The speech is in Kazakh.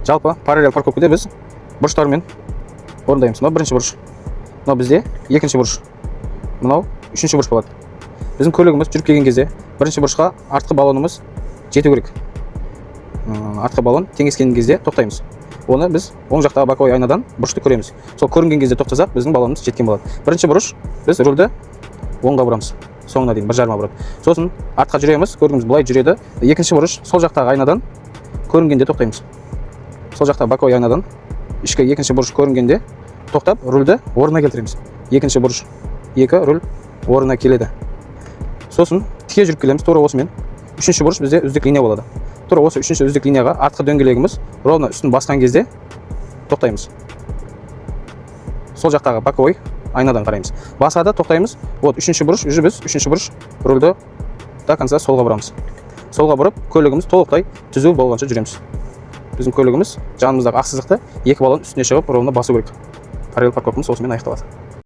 Жалпы параллель парковкада біз бұрыштармен орындаймыз. Мынау бірінші бұрыш. Мынау бізде екінші бұрыш. Мынау үшінші бұрыш болады. Біздің көлігіміз жүріп келген кезде бірінші бұрышқа артқы баллонымыз жету керек. Артқы баллон теңескен кезде тоқтаймыз. Оны біз оң жақтағы боковой айнадан бұрышты көреміз. Сол көрінген кезде тоқтасақ, біздің баллонымыз жеткен болады. Бірінші бұрыш біз рульді оңға бұрамыз. Соңына дейін 1,5 бұрып. Сосын артқа жүреміз, көлігіміз былай жүреді. Екінші бұрыш сол жақтағы айнадан көрінгенде тоқтаймыз. Сол жақтағы боковой айнадан ішкі екінші бұрыш көрінгенде тоқтап, рульді орнына келтіреміз. Екінші бұрыш, руль орнына келеді. Сосын тіке жүріп келеміз, тура осымен. Үшінші бұрыш бізде үздік линия болады. Тура осы үшінші үздік линияға артқы дөңгелегіміз ровно үстін басқан кезде тоқтаймыз. Сол жақтағы боковой айнадан қараймыз. Басқа да тоқтаймыз. Вот үшінші бұрыш, біз үшінші бұрыш рульді до конца солға бұрамыз. Солға бұрып, көлігіміз толықтай түзу болғанша жүреміз. Біздің көлігіміз жанымыздағы ақ сызықты екі баллон үстіне шығып ровно басу керек. Параллель парковкамыз осымен аяқталады.